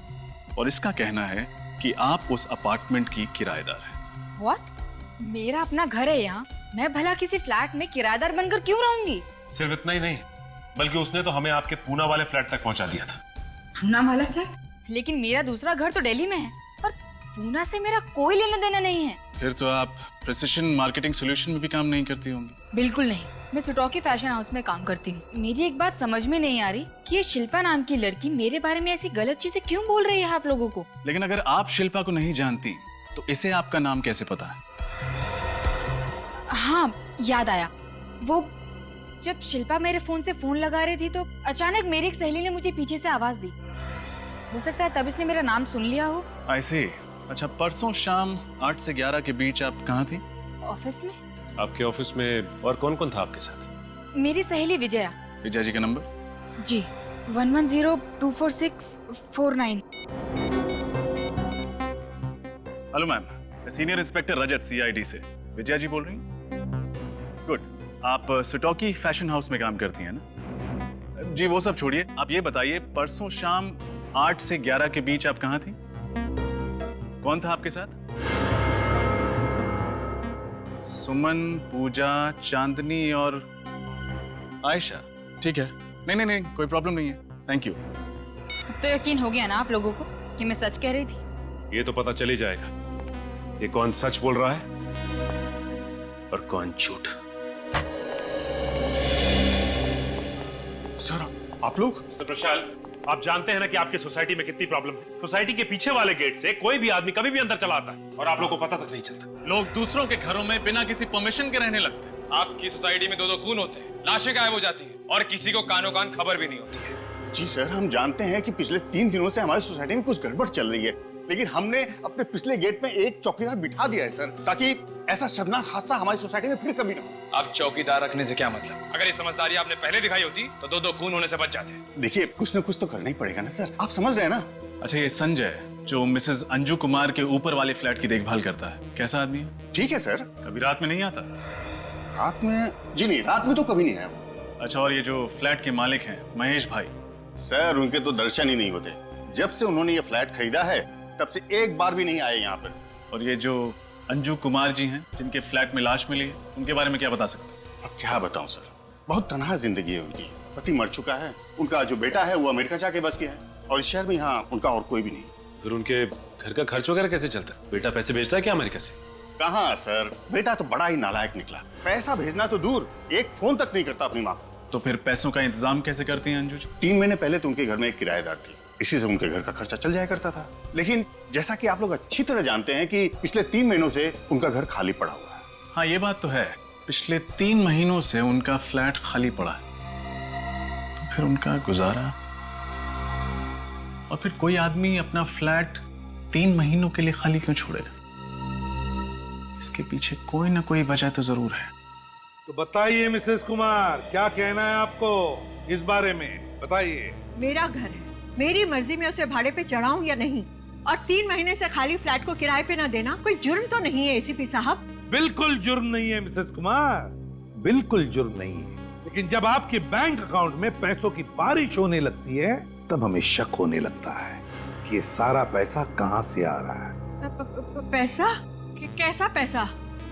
और इसका कहना है कि आप उस अपार्टमेंट की किराएदार हैं। What? मेरा अपना घर है यहाँ, मैं भला किसी फ्लैट में किराएदार बनकर क्यों रहूंगी? सिर्फ इतना ही नहीं, बल्कि उसने तो हमें आपके पूना वाले फ्लैट तक पहुंचा दिया था। पूना वाला फ्लैट? लेकिन मेरा दूसरा घर तो दिल्ली में है और पूना से मेरा कोई लेना देना नहीं है। फिर तो आप प्रिसिशन मार्केटिंग सॉल्यूशन में भी काम नहीं करती होंगी। बिल्कुल नहीं, मैं सुटोकी फैशन हाउस में काम करती हूँ। मेरी एक बात समझ में नहीं आ रही कि ये शिल्पा नाम की लड़की मेरे बारे में ऐसी गलत चीजें क्यों बोल रही है आप लोगों को। लेकिन अगर आप शिल्पा को नहीं जानती तो इसे आपका नाम कैसे पता है? हाँ, याद आया। वो जब शिल्पा मेरे फोन से फोन लगा रही थी तो अचानक मेरी एक सहेली ने मुझे पीछे से आवाज दी। हो सकता है तब इसने मेरा नाम सुन लिया हो। I see। अच्छा, परसों शाम 8 से 11 के बीच आप कहाँ थी? ऑफिस में। आपके ऑफिस में और कौन कौन था आपके साथ? मेरी सहेली विजया। विजया जी का नंबर? जी 11024649। हेलो मैम, सीनियर इंस्पेक्टर रजत CID से। विजया जी बोल रही हैं? गुड। आप सुटोकी फैशन हाउस में काम करती हैं ना? जी वो सब छोड़िए, आप ये बताइए परसों शाम 8 से 11 के बीच आप कहाँ थी? कौन था आपके साथ? सुमन, पूजा, चांदनी और आयशा। ठीक है, नहीं, कोई प्रॉब्लम नहीं है, थैंक यू। अब तो यकीन हो गया ना आप लोगों को कि मैं सच कह रही थी। ये तो पता चल ही जाएगा कि कौन सच बोल रहा है और कौन झूठ। सर आप लोग? मिस्टर प्रशाल, आप जानते हैं ना कि आपकी सोसाइटी में कितनी प्रॉब्लम है। सोसाइटी के पीछे वाले गेट से कोई भी आदमी कभी भी अंदर चला आता है और आप लोगों को पता तक नहीं चलता। लोग दूसरों के घरों में बिना किसी परमिशन के रहने लगते हैं। आपकी सोसाइटी में 2-2 खून होते हैं, लाशें गायब हो जाती हैं और किसी को कानो कान खबर भी नहीं होती है। जी सर, हम जानते हैं कि पिछले 3 दिनों से हमारी सोसाइटी में कुछ गड़बड़ चल रही है, लेकिन हमने अपने पिछले गेट में एक चौकीदार बिठा दिया है सर, ताकि ऐसा शर्मनाक हादसा हमारी सोसाइटी में फिर कभी ना हो। अब चौकीदार रखने से क्या मतलब? अगर ये समझदारी आपने पहले दिखाई होती तो 2-2 खून होने से बच जाते। देखिए, कुछ न कुछ तो करना ही पड़ेगा ना सर, आप समझ रहे हैं ना? अच्छा, ये संजय जो मिसेस अंजू कुमार के ऊपर वाले फ्लैट की देखभाल करता है, कैसा आदमी है? ठीक है सर। कभी रात में नहीं आता? रात में? जी नहीं, रात में तो कभी नहीं आया वो। अच्छा, और ये जो फ्लैट के मालिक हैं महेश भाई? सर उनके तो दर्शन ही नहीं होते। जब से उन्होंने ये फ्लैट खरीदा है तब से एक बार भी नहीं आए यहाँ पर। और ये जो अंजू कुमार जी हैं जिनके फ्लैट में लाश मिली है, उनके बारे में क्या बता सकते हैं? अब क्या बताऊं सर, बहुत तनहा जिंदगी है उनकी। पति मर चुका है, उनका जो बेटा है वो अमेरिका जाके बस गया है और इस शहर में यहाँ उनका और कोई भी नहीं। फिर उनके घर का खर्च वगैरह कैसे चलता है? बेटा पैसे भेजता है क्या अमेरिका से? कहाँ सर, बेटा तो बड़ा ही नालायक निकला। पैसा भेजना तो दूर, एक फोन तक नहीं करता अपनी माँ को। तो फिर पैसों का इंतजाम कैसे करती हैं अंजू जी? 3 महीने पहले तो उनके घर में एक किराएदार थी, इसी से उनके घर का खर्चा चल जाया करता था। लेकिन जैसा कि आप लोग अच्छी तरह जानते हैं कि पिछले 3 महीनों से उनका घर खाली पड़ा हुआ है। हाँ ये बात तो है, पिछले 3 महीनों से उनका फ्लैट खाली पड़ा है। तो फिर उनका गुजारा, और फिर कोई आदमी अपना फ्लैट 3 महीनों के लिए खाली क्यों छोड़ेगा? इसके पीछे कोई ना कोई वजह तो जरूर है। तो बताइए मिसेस कुमार, क्या कहना है आपको इस बारे में, बताइए। मेरा घर है, मेरी मर्जी में उसे भाड़े पे चढ़ाऊं या नहीं, और 3 महीने से खाली फ्लैट को किराए पे ना देना कोई जुर्म तो नहीं है एसीपी साहब? बिल्कुल जुर्म नहीं है मिसेस कुमार, बिल्कुल जुर्म नहीं है। लेकिन जब आपके बैंक अकाउंट में पैसों की बारिश होने लगती है तब हमें शक होने लगता है कि ये सारा पैसा कहां से आ रहा है। पैसा? कैसा पैसा?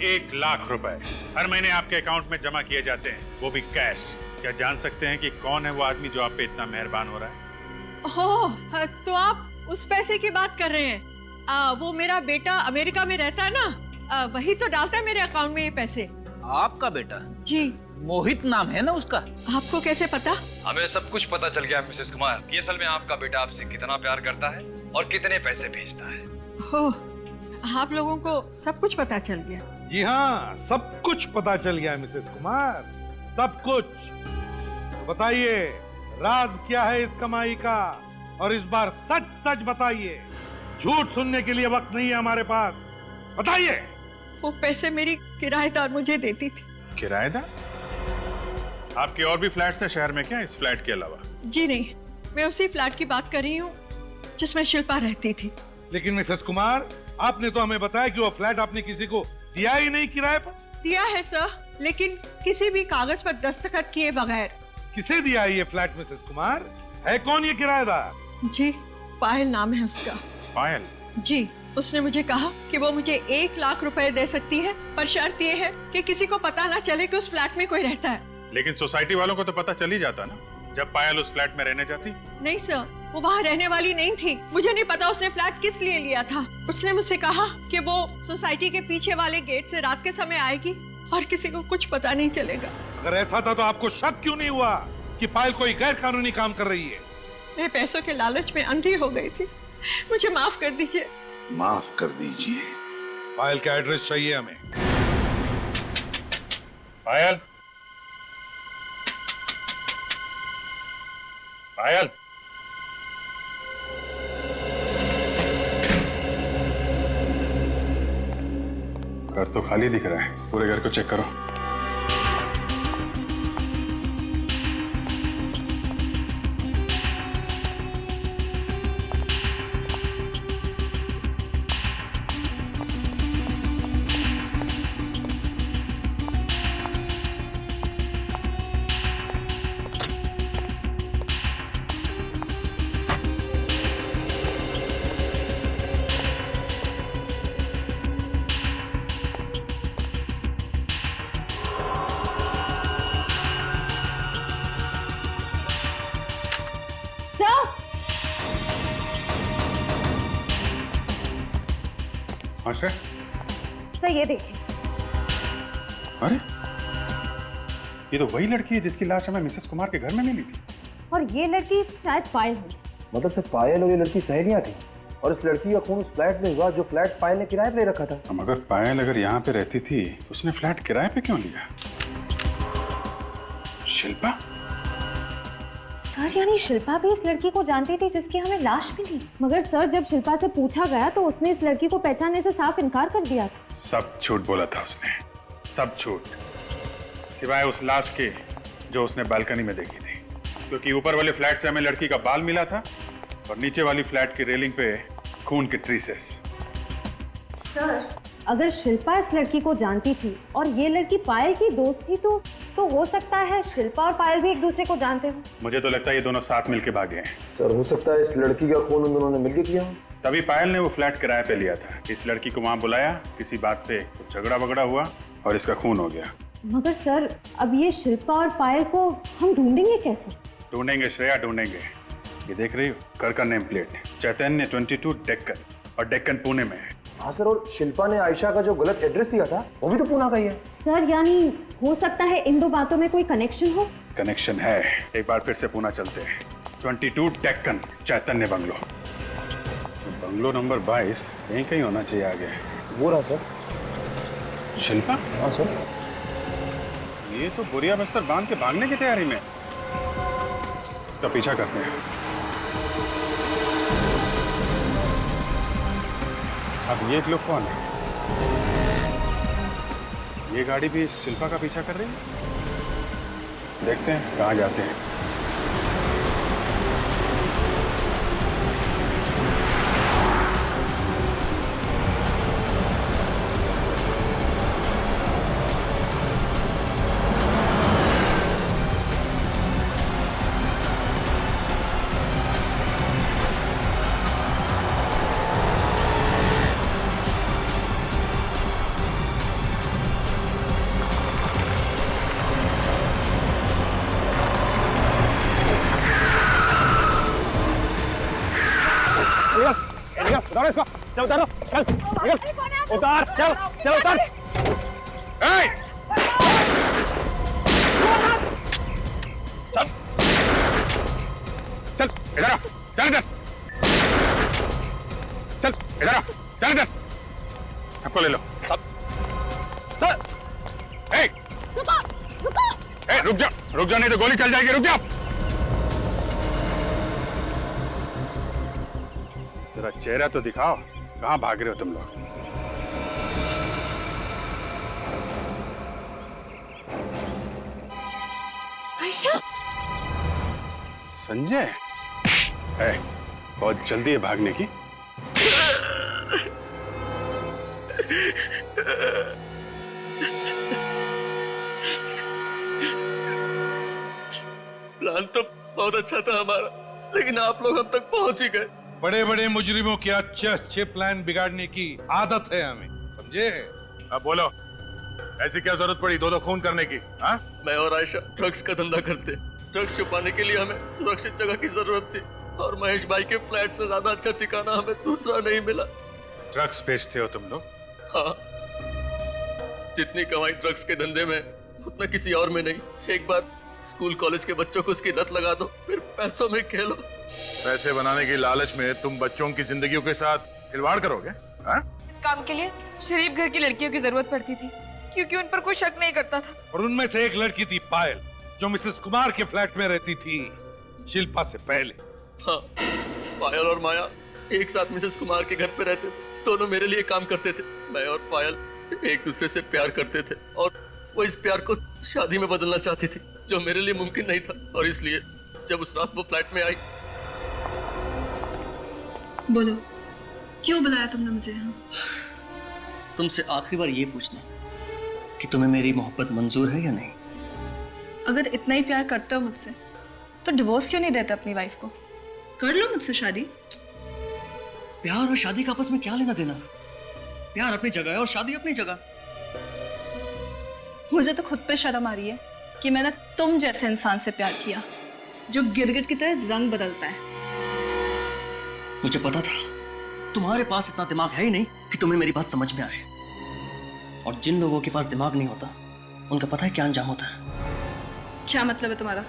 1 लाख रुपए हर महीने आपके अकाउंट में जमा किए जाते हैं, वो भी कैश। क्या जान सकते हैं कि कौन है वो आदमी जो आप पे इतना मेहरबान हो रहा है? ओह, तो आप उस पैसे की बात कर रहे हैं? वो मेरा बेटा अमेरिका में रहता है ना, वही तो डालता है मेरे अकाउंट में ये पैसे। आपका बेटा? जी। मोहित नाम है ना उसका? आपको कैसे पता? हमें सब कुछ पता चल गया मिसेस कुमार कि असल में आपका बेटा आपसे कितना प्यार करता है और कितने पैसे भेजता है। ओह, आप लोगों को सब कुछ पता चल गया? जी हाँ, सब कुछ पता चल गया मिसेस कुमार, सब कुछ। तो बताइए राज क्या है इस कमाई का, और इस बार सच सच बताइए, झूठ सुनने के लिए वक्त नहीं है हमारे पास, बताइए। वो पैसे मेरी किराएदार मुझे देती थी। किराएदार? आपके और भी फ्लैट्स है शहर में क्या, इस फ्लैट के अलावा? जी नहीं, मैं उसी फ्लैट की बात कर रही हूँ जिसमें शिल्पा रहती थी। लेकिन मिसेस कुमार, आपने तो हमें बताया कि वो फ्लैट आपने किसी को दिया ही नहीं किराए पर। दिया है सर, लेकिन किसी भी कागज पर दस्तखत किए बगैर। किसे दिया है ये फ्लैट मिसेस कुमार? है कौन ये किराएदार? जी, पायल नाम है उसका। पायल? जी, उसने मुझे कहा कि वो मुझे 1 लाख रुपए दे सकती है, पर शर्त ये है कि किसी को पता ना चले कि उस फ्लैट में कोई रहता है। लेकिन सोसाइटी वालों को तो पता चल ही जाता ना, जब पायल उस फ्लैट में रहने जाती। नहीं सर, वो वहाँ रहने वाली नहीं थी। मुझे नहीं पता उसने फ्लैट किस लिए लिया था। उसने मुझसे कहा कि वो सोसाइटी के पीछे वाले गेट से रात के समय आएगी और किसी को कुछ पता नहीं चलेगा। अगर ऐसा था तो आपको शक क्यों नहीं हुआ कि पायल कोई गैर कानूनी काम कर रही है? मैं पैसों के लालच में अंधी हो गई थी, मुझे माफ कर दीजिए। माफ कर दीजिए। पायल का एड्रेस चाहिए हमें। पायल, पायल, घर तो खाली दिख रहा है, पूरे घर को चेक करो। सर ये देखिए। अरे ये तो वही लड़की है जिसकी लाश हमें मिसेस कुमार के घर में मिली थी। और ये लड़की शायद पायल होगी। मतलब सिर्फ पायल और ये लड़की सहेलियां थी, और इस लड़की का खून उस फ्लैट में हुआ जो फ्लैट पायल ने किराए पे ले रखा था। मगर पायल अगर यहाँ पे रहती थी तो उसने फ्लैट किराए पे क्यों लिया? शिल्पा? सर यानी शिल्पा भी इस लड़की को जानती थी जिसकी हमें लाश मिली। मगर सर जब शिल्पा से पूछा गया तो उसने इस लड़की को पहचानने से साफ इनकार कर दिया था। सब झूठ बोला था उसने, सब झूठ, सिवाय उस लाश के जो उसने बालकनी में देखी थी। क्योंकि ऊपर वाले फ्लैट से हमें लड़की का बाल मिला था और नीचे वाली फ्लैट की रेलिंग पे खून के ट्रेसेस। सर अगर शिल्पा इस लड़की को जानती थी और ये लड़की पायल की दोस्त थी तो हो सकता है शिल्पा और पायल भी एक दूसरे को जानते हो। मुझे तो लगता है ये दोनों साथ मिलके भागे हैं। सर हो सकता है इस लड़की का खून उन दोनों ने मिलकर किया हो। तभी पायल ने वो फ्लैट किराए पे लिया था। इस लड़की को वहां बुलाया, किसी बात पे कुछ झगड़ा वगड़ा हुआ और इसका खून हो गया। मगर सर अब ये शिल्पा और पायल को हम ढूंढेंगे कैसे? ढूंढेंगे श्रेया, ढूंढेंगे। ये देख रही हो घर का नेम प्लेट, चैतन्य 22 डेक्कन, और डेक्कन पुणे में है। हाँ सर, और शिल्पा ने आयशा का जो गलत एड्रेस दिया था वो भी तो पूना का ही है। सर यानी हो सकता है इन दो बातों में कोई कनेक्शन हो? कनेक्शन है। एक बार फिर से पुणे चलते हैं। 22 डेक्कन, चैतन्य बंगलो, बंगलो नंबर 22 यहीं कहीं होना चाहिए आगे। वो रहा सर। शिल्पा? हाँ सर। ये तो बोरिया बस्तर बांध के भागने की तैयारी में। इसका पीछा करते हैं। अब ये लोग कौन है? ये गाड़ी भी शिल्पा का पीछा कर रही है। देखते हैं कहाँ जाते हैं। उतारो इसको, चल उतारो, चल, निकल, उतार, चल, चल उतार। चल, चल इधर आ, चल इधर, चल इधर आ, चल इधर, सबको ले लो। सर, रुको, रुको। रुक जा नहीं तो गोली चल जाएगी, रुक जा। जरा चेहरा तो दिखाओ, कहां भाग रहे हो तुम लोग? आयशा? संजय? बहुत जल्दी है भागने की। प्लान तो बहुत अच्छा था हमारा, लेकिन आप लोग अब तक पहुंच ही गए। बड़े बड़े मुजरिमों के अच्छे अच्छे प्लान बिगाड़ने की आदत है हमें, समझे? अब बोलो, ऐसी क्या जरूरत पड़ी दो खून करने की? हाँ? मैं और आयशा ड्रग्स का धंधा करते। ड्रग्स छुपाने के लिए हमें सुरक्षित जगह की जरूरत थी, और महेश भाई के फ्लैट से ज्यादा अच्छा ठिकाना हमें दूसरा नहीं मिला। ड्रग्स बेचते हो तुम लोग? हाँ, जितनी कमाई ड्रग्स के धंधे में उतना किसी और में नहीं। एक बार स्कूल कॉलेज के बच्चों को उसकी लत लगा दो, फिर पैसों में खेलो। पैसे बनाने की लालच में तुम बच्चों की जिंदगियों के साथ खिलवाड़ करोगे? हाँ? इस काम के लिए शरीफ घर की लड़कियों की जरूरत पड़ती थी, क्योंकि उन पर कोई शक नहीं करता था। और उनमें से एक लड़की थी पायल, जो मिसेस कुमार के फ्लैट में रहती थी शिल्पा से पहले। हाँ, पायल और माया एक साथ मिसेस कुमार के घर पे रहते थे। दोनों मेरे लिए काम करते थे। मैं और पायल एक दूसरे से प्यार करते थे, और वो इस प्यार को शादी में बदलना चाहती थी, जो मेरे लिए मुमकिन नहीं था। और इसलिए जब उस रात वो फ्लैट में आई। बोलो, क्यों बुलाया तुमने मुझे यहाँ? तुमसे आखिरी बार ये पूछना कि तुम्हें मेरी मोहब्बत मंजूर है या नहीं। अगर इतना ही प्यार करते हो मुझसे, तो डिवोर्स क्यों नहीं देते अपनी वाइफ को? कर लो मुझसे शादी। प्यार और शादी का आपस में क्या लेना देना? प्यार अपनी जगह है और शादी अपनी जगह। मुझे तो खुद पे शर्म आ रही है कि मैंने तुम जैसे इंसान से प्यार किया, जो गिरगिट की तरह रंग बदलता है। मुझे पता था तुम्हारे पास इतना दिमाग है ही नहीं कि तुम्हें मेरी बात समझ में आए। और जिन लोगों के पास दिमाग नहीं होता, उनका पता है क्या अंजाम होता है। क्या मतलब है तुम्हारा?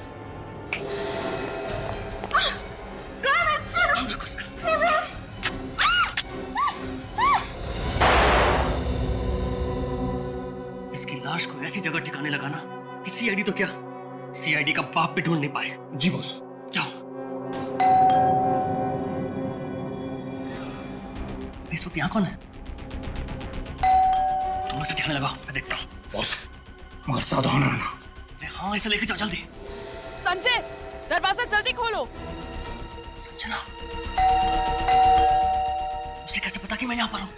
इसकी लाश को ऐसी जगह ठिकाने लगाना कि सीआईडी तो क्या, सीआईडी का बाप भी ढूंढ नहीं पाए। जी बॉस, जाओ। इस वक्त यहाँ कौन है? तुम लोग से ठिकाने लगाओ, मैं देखता हूँ। बॉस, मगर सावधान रहना। हाँ, इसे लेके जाओ जल्दी। संजय, दरवाजा जल्दी खोलो। संजना, उसे कैसे पता कि मैं यहाँ पर हूँ?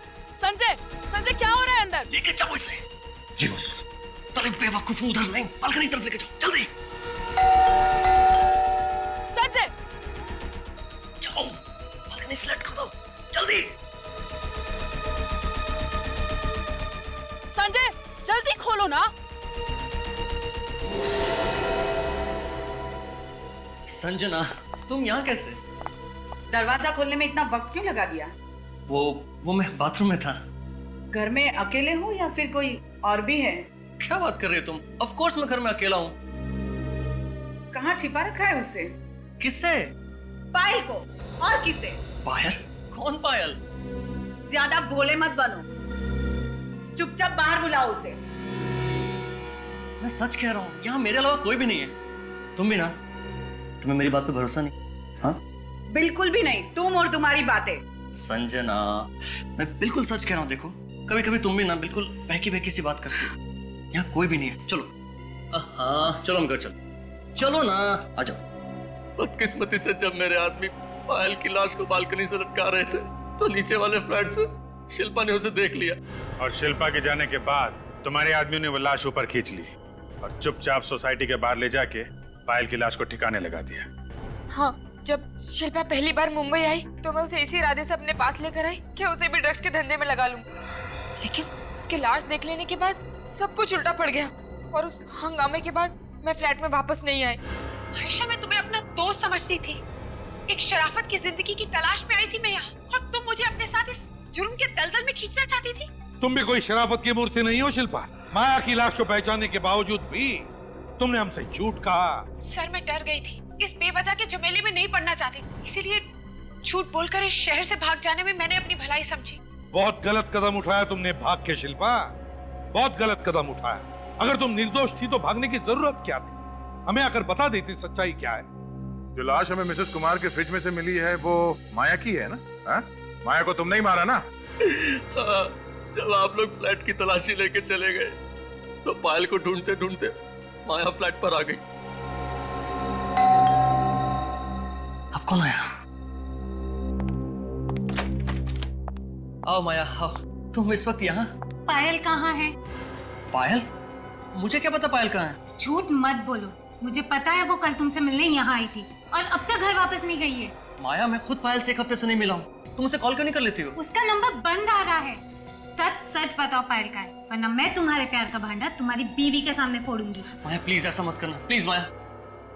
संजय, संजय क्या हो रहा है अंदर? लेके जाओ इसे। जी बॉस। अरे बेवकूफ, उधर नहीं, बालकनी तरफ लेके जाओ जल्दी। संजय, जाओ, बालकनी सेलेक्ट कर दो जल्दी। संजय, जल्दी खोलो ना। संजना, तुम यहाँ कैसे? दरवाजा खोलने में इतना वक्त क्यों लगा दिया? वो मैं बाथरूम में था। घर में अकेले हो या फिर कोई और भी है? क्या बात कर रही हो तुम? ऑफ कोर्स मैं घर में अकेला हूँ। कहाँ छिपा रखा है उसे? किससे? पायल को। और किसे? पायल? कौन पायल? ज्यादा बोले मत बनो, चुपचाप बाहर बुलाओ उसे। मैं सच कह रहा हूँ, यहाँ मेरे अलावा कोई भी नहीं है। तुम भी ना? तुम्हें मेरी बात पे भरोसा नहीं? हाँ? बिल्कुल भी नहीं, तुम और तुम्हारी बातें। संजना, मैं बिल्कुल सच कह रहा हूँ। देखो, कभी कभी तुम भी ना बिल्कुल बहकी बहकी सी बात करती हो। यहाँ कोई भी नहीं है। चलो। हाँ चलो, हम घर चलो ना, आ जाओ। बदकिस्मती से जब मेरे आदमी पायल की लाश को बालकनी से लटका रहे थे तो नीचे वाले फ्लैट से शिल्पा ने उसे देख लिया। और शिल्पा के जाने के बाद तुम्हारे आदमियों ने वो लाश ऊपर खींच ली और चुपचाप सोसाइटी के बाहर ले जाके पायल की लाश को ठिकाने लगा दिया। हाँ, जब शिल्पा पहली बार मुंबई आई तो मैं उसे इसी इरादे से अपने पास लेकर आई कि उसे भी ड्रग्स के धंधे में लगा लूं। लेकिन उसकी लाश देख लेने के बाद सब कुछ उल्टा पड़ गया और उस हंगामे के बाद मैं फ्लैट में वापस नहीं आई। आयशा, मैं तुम्हें अपना दोस्त समझती थी। एक शराफत की जिंदगी की तलाश में आई थी मैं यहाँ, और तुम मुझे अपने साथ इस जुर्म के दलदल में खींचना चाहती थी। तुम भी कोई शराफत की मूर्ति नहीं हो शिल्पा। माया की लाश को पहचानने के बावजूद भी तुमने हमसे झूठ कहा। सर, मैं डर गई थी, इस बेवजह के झमेले में नहीं पड़ना चाहती, इसीलिए झूठ बोलकर इस शहर से भाग जाने में मैंने अपनी भलाई समझी। बहुत गलत कदम उठाया तुमने भाग के शिल्पा, बहुत गलत कदम उठाया। अगर तुम निर्दोष थी तो भागने की जरूरत क्या थी? हमें आकर बता देती सच्चाई क्या है। जो लाश हमें मिसेस कुमार के फ्रिज में से मिली है वो माया की है ना? हा? माया को तुमने ही मारा ना? हाँ, जब आप लोग फ्लैट की तलाशी लेके चले गए तो पायल को ढूंढते ढूंढते माया फ्लैट पर आ गई। अब कौन आया? आओ माया, आओ। तुम इस वक्त यहाँ? पायल कहाँ है? पायल? मुझे क्या पता पायल कहाँ है? झूठ मत बोलो, मुझे पता है वो कल तुमसे मिलने यहाँ आई थी और अब तक घर वापस नहीं गई है। माया, मैं खुद पायल से एक हफ्ते से नहीं मिला हूँ। तुम उसे कॉल क्यों नहीं कर लेती हो? उसका नंबर बंद आ रहा है। सच सच बताओ पायल का है, वरना मैं तुम्हारे प्यार का भांडा तुम्हारी बीवी के सामने फोड़ूंगी। माया प्लीज ऐसा मत करना, प्लीज माया।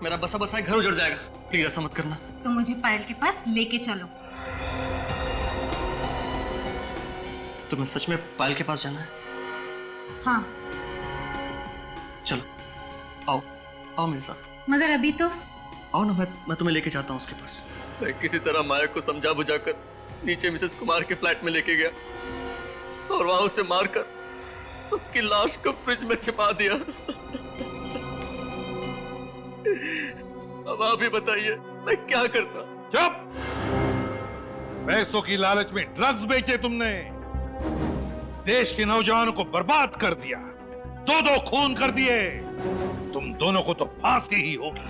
मेरा बसा बसा घर उजड़ जाएगा, प्लीज ऐसा मत करना। तो मुझे पायल के पास लेके चलो। तुम्हें सच में पायल के पास जाना है? हाँ। चलो, आओ आओ मेरे साथ। मगर अभी तो आओ ना, मैं तुम्हें लेके जाता हूँ उसके पास। मैं किसी तरह माया को समझा बुझाकर नीचे मिसेस कुमार के फ्लैट में लेके गया और वहां उसे मारकर उसकी लाश को फ्रिज में छिपा दिया। अब आप ही बताइए मैं क्या करता? चुप! पैसों की लालच में ड्रग्स बेचे तुमने, देश के नौजवानों को बर्बाद कर दिया, दो खून कर दिए। तुम दोनों को तो फांसी ही होगी।